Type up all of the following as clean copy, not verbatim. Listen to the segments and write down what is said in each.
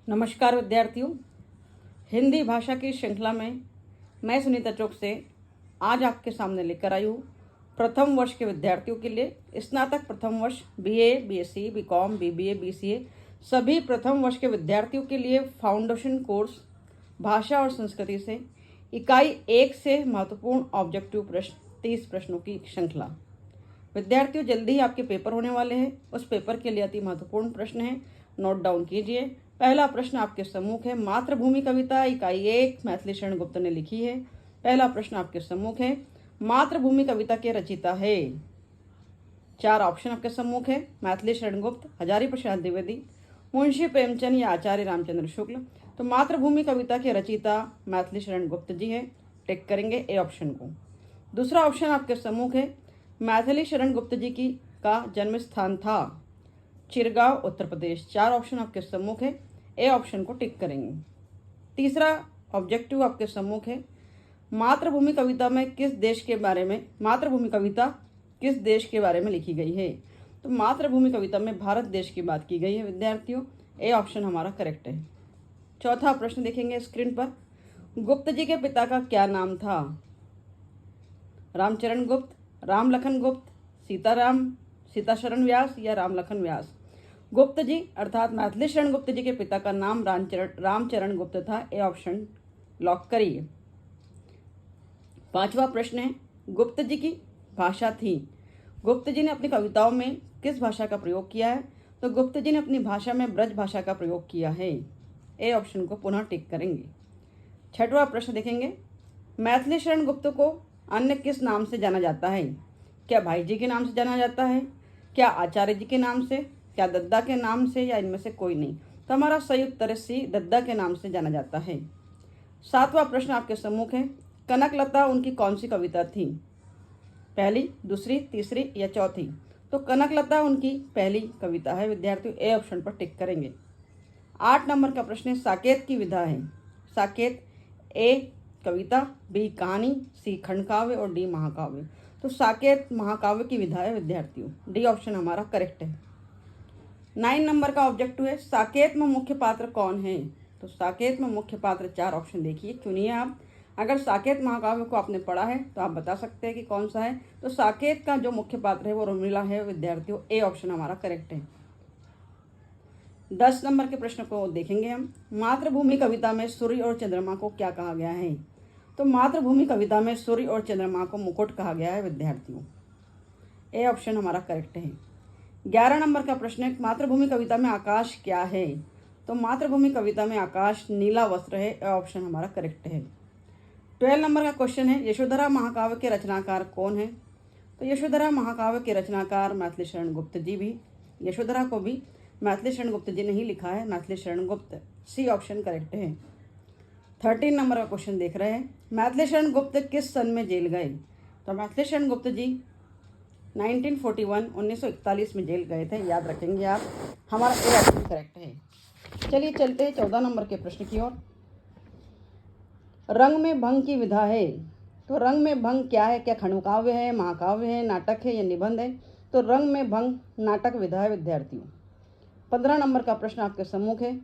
नमस्कार विद्यार्थियों, हिंदी भाषा की श्रृंखला में मैं सुनीता चौक से आज आपके सामने लेकर आई हूँ प्रथम वर्ष के विद्यार्थियों के लिए स्नातक प्रथम वर्ष BA, BSc, BCom, BBA, BCA सभी प्रथम वर्ष के विद्यार्थियों के लिए फाउंडेशन कोर्स भाषा और संस्कृति से इकाई 1 से महत्वपूर्ण ऑब्जेक्टिव प्रश्न 30 प्रश्नों की श्रृंखला। विद्यार्थियों, जल्दी ही आपके पेपर होने वाले हैं। उस पेपर के लिए अति महत्वपूर्ण प्रश्न है, नोट डाउन कीजिए। पहला प्रश्न आपके सम्मुख है, मातृभूमि कविता इकाई 1 मैथिली शरण गुप्त ने लिखी है। पहला प्रश्न आपके सम्मुख है, मातृभूमि कविता के रचयिता है। 4 ऑप्शन आपके सम्मुख है, मैथिली शरण गुप्त, हजारी प्रसाद द्विवेदी, मुंशी प्रेमचंद या आचार्य रामचंद्र शुक्ल। तो मातृभूमि कविता के रचयिता मैथिली शरण गुप्त जी है, टिक करेंगे ए ऑप्शन को। दूसरा ऑप्शन आपके सम्मुख है, मैथिली शरण गुप्त जी की का जन्म स्थान था चिरगांव, उत्तर प्रदेश। 4 ऑप्शन आपके सम्मुख है, ए ऑप्शन को टिक करेंगे। तीसरा ऑब्जेक्टिव आपके सम्मुख है, मातृभूमि कविता में किस देश के बारे में मातृभूमि कविता किस देश के बारे में लिखी गई है। तो मातृभूमि कविता में भारत देश की बात की गई है विद्यार्थियों, ए ऑप्शन हमारा करेक्ट है। चौथा प्रश्न देखेंगे स्क्रीन पर, गुप्त जी के पिता का क्या नाम था। रामचरण गुप्त, राम लखन गुप्त, सीताशरण व्यास या राम लखन व्यास। गुप्त जी अर्थात मैथिली शरण गुप्त जी के पिता का नाम रामचरण गुप्त था, ए ऑप्शन लॉक करिए। पांचवा प्रश्न है, गुप्त जी की भाषा थी। गुप्त जी ने अपनी कविताओं में किस भाषा का प्रयोग किया है। तो गुप्त जी ने अपनी भाषा में ब्रज भाषा का प्रयोग किया है, ए ऑप्शन को पुनः टिक करेंगे। छठवां प्रश्न देखेंगे, मैथिली शरण गुप्त को अन्य किस नाम से जाना जाता है। क्या भाई जी के नाम से जाना जाता है, क्या आचार्य जी के नाम से, क्या दद्दा के नाम से, या इनमें से कोई नहीं। तो हमारा सही उत्तर सी दद्दा के नाम से जाना जाता है। सातवां प्रश्न आपके सम्मुख है, कनकलता उनकी कौन सी कविता थी। पहली, दूसरी, तीसरी या चौथी। तो कनकलता उनकी पहली कविता है विद्यार्थियों, ए ऑप्शन पर टिक करेंगे। 8 नंबर का प्रश्न है, साकेत की विधा है। साकेत ए कविता, बी कहानी, सी खंडकाव्य और डी महाकाव्य। तो साकेत महाकाव्य की विधा है विद्यार्थियों, डी ऑप्शन हमारा करेक्ट है। 9 नंबर का ऑब्जेक्टिव है, साकेत में मुख्य पात्र कौन है। तो साकेत में मुख्य पात्र 4 ऑप्शन देखिए, चुनिए आप। अगर साकेत महाकाव्य को आपने पढ़ा है तो आप बता सकते हैं कि कौन सा है। तो साकेत का जो मुख्य पात्र है वो रोमिला है विद्यार्थियों, ए ऑप्शन हमारा करेक्ट है। 10 नंबर के प्रश्न को देखेंगे हम, मातृभूमि कविता में सूर्य और चंद्रमा को क्या कहा गया है। तो मातृभूमि कविता में सूर्य और चंद्रमा को मुकुट कहा गया है विद्यार्थियों, ए ऑप्शन हमारा करेक्ट है। 11 नंबर का प्रश्न है, मातृभूमि कविता में आकाश क्या है। तो मातृभूमि कविता में आकाश नीला वस्त्र है, ए ऑप्शन हमारा करेक्ट है। 12 नंबर का क्वेश्चन है, यशोधरा महाकाव्य के रचनाकार कौन है। तो यशोधरा महाकाव्य के रचनाकार मैथिली शरण गुप्त जी भी, यशोधरा को भी मैथिली शरण गुप्त जी ने ही लिखा है, Maithili Sharan Gupt, C option correct है। 13 नंबर का क्वेश्चन देख रहे हैं, मैथिली शरण गुप्त किस सन में जेल गए। तो मैथिली शरण गुप्त जी 1941 में जेल गए थे, याद रखेंगे आप, हमारा ए ऑप्शन करेक्ट है। चलिए चलते हैं 14 नंबर के प्रश्न की ओर। रंग में भंग की विधा है। तो रंग में भंग क्या है, क्या खंडकाव्य है, महाकाव्य है, नाटक है या निबंध है। तो रंग में भंग नाटक विधा है विद्यार्थियों। 15 नंबर का प्रश्न आपके सम्मुख है,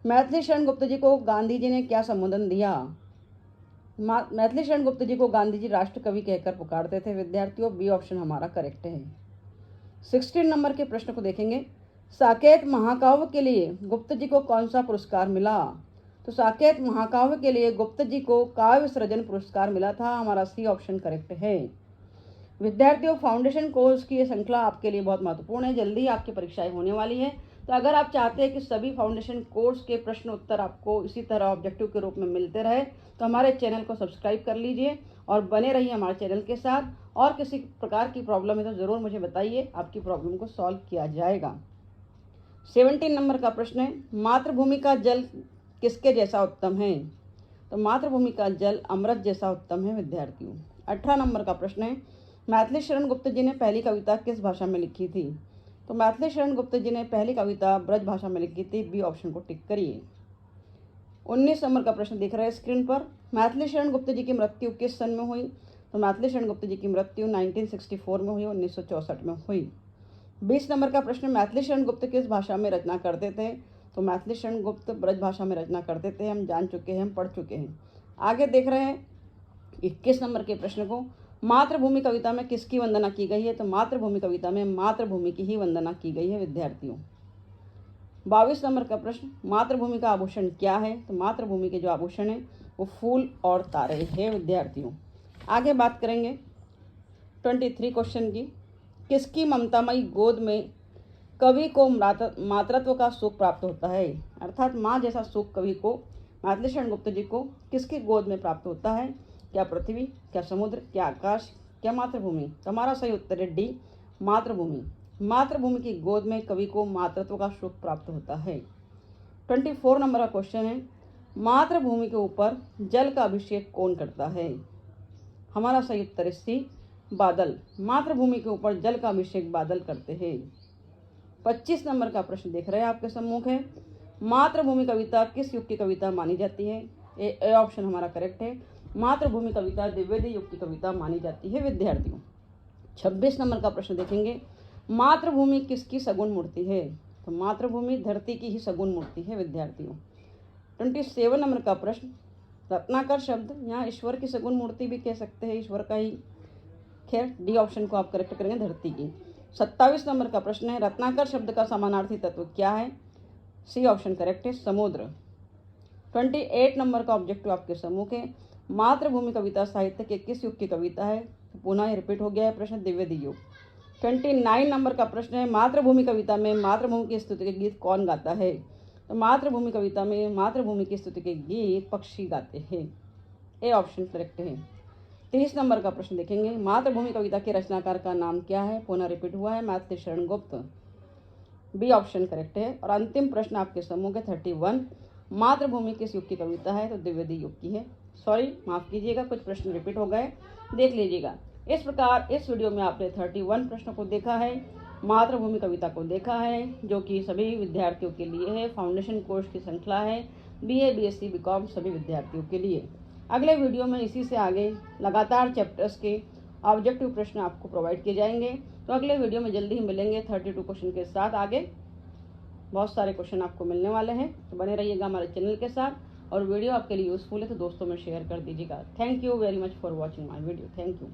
मैथिली शरण गुप्त जी को गांधी जी ने क्या संबोधन दिया। मैथिली शरण गुप्त जी को गांधी जी राष्ट्र कवि कहकर पुकारते थे विद्यार्थियों, बी ऑप्शन हमारा करेक्ट है। 16 नंबर के प्रश्न को देखेंगे, साकेत महाकाव्य के लिए गुप्त जी को कौन सा पुरस्कार मिला। तो साकेत महाकाव्य के लिए गुप्त जी को काव्य सृजन पुरस्कार मिला था, हमारा सी ऑप्शन करेक्ट है। विद्यार्थियों, फाउंडेशन कोर्स की ये श्रृंखला आपके लिए बहुत महत्वपूर्ण है, जल्दी आपकी परीक्षाएं होने वाली है। तो अगर आप चाहते हैं कि सभी फाउंडेशन कोर्स के प्रश्न उत्तर आपको इसी तरह ऑब्जेक्टिव के रूप में मिलते रहे, तो हमारे चैनल को सब्सक्राइब कर लीजिए और बने रहिए हमारे चैनल के साथ। और किसी प्रकार की प्रॉब्लम है तो ज़रूर मुझे बताइए, आपकी प्रॉब्लम को सॉल्व किया जाएगा। 17 नंबर का प्रश्न है, मातृभूमि का जल किसके जैसा उत्तम है। तो मातृभूमि का जल अमृत जैसा उत्तम है विद्यार्थियों। 18 नंबर का प्रश्न है, मैथिली शरण गुप्त जी ने पहली कविता किस भाषा में लिखी थी। तो मैथिली शरण गुप्त जी ने पहली कविता ब्रज भाषा में लिखी थी, बी ऑप्शन को टिक करिए। 19 नंबर का प्रश्न दिख रहा है स्क्रीन पर, मैथिली शरण गुप्त जी की मृत्यु किस सन में हुई। तो मैथिली शरण गुप्त जी की मृत्यु 1964 में हुई, 1964 में हुई। 20 नंबर का प्रश्न, मैथिली शरण गुप्त किस भाषा में रचना करते थे। तो मैथिली शरण गुप्त ब्रज भाषा में रचना करते थे, हम जान चुके हैं, हम पढ़ चुके हैं। आगे देख रहे हैं 21 नंबर के प्रश्न को। मातृभूमि कविता में किसकी वंदना की गई है? तो मातृभूमि कविता में मातृभूमि की ही वंदना की गई है विद्यार्थियों। 22 नंबर का प्रश्न, मातृभूमि का आभूषण क्या है? तो मातृभूमि के जो आभूषण है वो फूल और तारे हैं विद्यार्थियों। आगे बात करेंगे 23 क्वेश्चन की। किसकी ममतामयी गोद में कवि को मातृत्व का सुख प्राप्त होता है? अर्थात माँ जैसा सुख कवि को, मैथिली शरण गुप्त जी को किसकी गोद में प्राप्त होता है? क्या पृथ्वी, क्या समुद्र, क्या आकाश, क्या मातृभूमि? तो हमारा सही उत्तर है डी, मातृभूमि। मातृभूमि की गोद में कवि को मातृत्व का सुख प्राप्त होता है। 24 नंबर का क्वेश्चन है, मातृभूमि के ऊपर जल का अभिषेक कौन करता है? हमारा सही उत्तर है सी, बादल। मातृभूमि के ऊपर जल का अभिषेक बादल करते हैं। 25 नंबर का प्रश्न देख रहे हैं आपके सम्मुख है, मातृभूमि कविता किस युग की कविता मानी जाती है? ए ऑप्शन हमारा करेक्ट है। मातृभूमि कविता द्विवेदी युग की कविता मानी जाती है विद्यार्थियों। 26 नंबर का प्रश्न देखेंगे, मातृभूमि किसकी सगुण मूर्ति है? तो मातृभूमि धरती की ही सगुण मूर्ति है विद्यार्थियों। 27 नंबर का प्रश्न, रत्नाकर शब्द यहाँ ईश्वर की सगुण मूर्ति भी कह सकते हैं, ईश्वर का ही। खैर डी ऑप्शन को आप करेक्ट करेंगे, धरती की। 27 नंबर का प्रश्न है, रत्नाकर शब्द का समानार्थी तत्व क्या है? सी ऑप्शन करेक्ट है, समुद्र। 28 नंबर का ऑब्जेक्टिव आपके सम्मुख है, मातृभूमि कविता साहित्य के किस युग की कविता है? तो पुनः रिपीट हो गया है प्रश्न, द्विवेदी युग। 29 नंबर का प्रश्न है, मातृभूमि कविता में मातृभूमि की स्तुति के गीत कौन गाता है? तो मातृभूमि कविता में मातृभूमि की स्तुति के गीत पक्षी गाते हैं। ए ऑप्शन करेक्ट है। 30 नंबर का प्रश्न देखेंगे, मातृभूमि कविता के रचनाकार का नाम क्या है? पुनः रिपीट हुआ है, Maithili Sharan Gupt. B option correct है। और अंतिम प्रश्न आपके सम्मुख है 31, मातृभूमि किस युग की कविता है? तो द्विवेदी युग की है। सॉरी, माफ़ कीजिएगा, कुछ प्रश्न रिपीट हो गए, देख लीजिएगा। इस प्रकार इस वीडियो में आपने 31 प्रश्नों को देखा है, मातृभूमि कविता को देखा है, जो कि सभी विद्यार्थियों के लिए है। फाउंडेशन कोर्स की श्रृंखला है, BA BSc BCom सभी विद्यार्थियों के लिए। अगले वीडियो में इसी से आगे लगातार चैप्टर्स के ऑब्जेक्टिव प्रश्न आपको प्रोवाइड किए जाएंगे। तो अगले वीडियो में जल्दी ही मिलेंगे 32 क्वेश्चन के साथ। आगे बहुत सारे क्वेश्चन आपको मिलने वाले हैं, तो बने रहिएगा हमारे चैनल के साथ। और वीडियो आपके लिए यूज़फुल है तो दोस्तों में शेयर कर दीजिएगा। Thank you very much for watching my video. Thank you.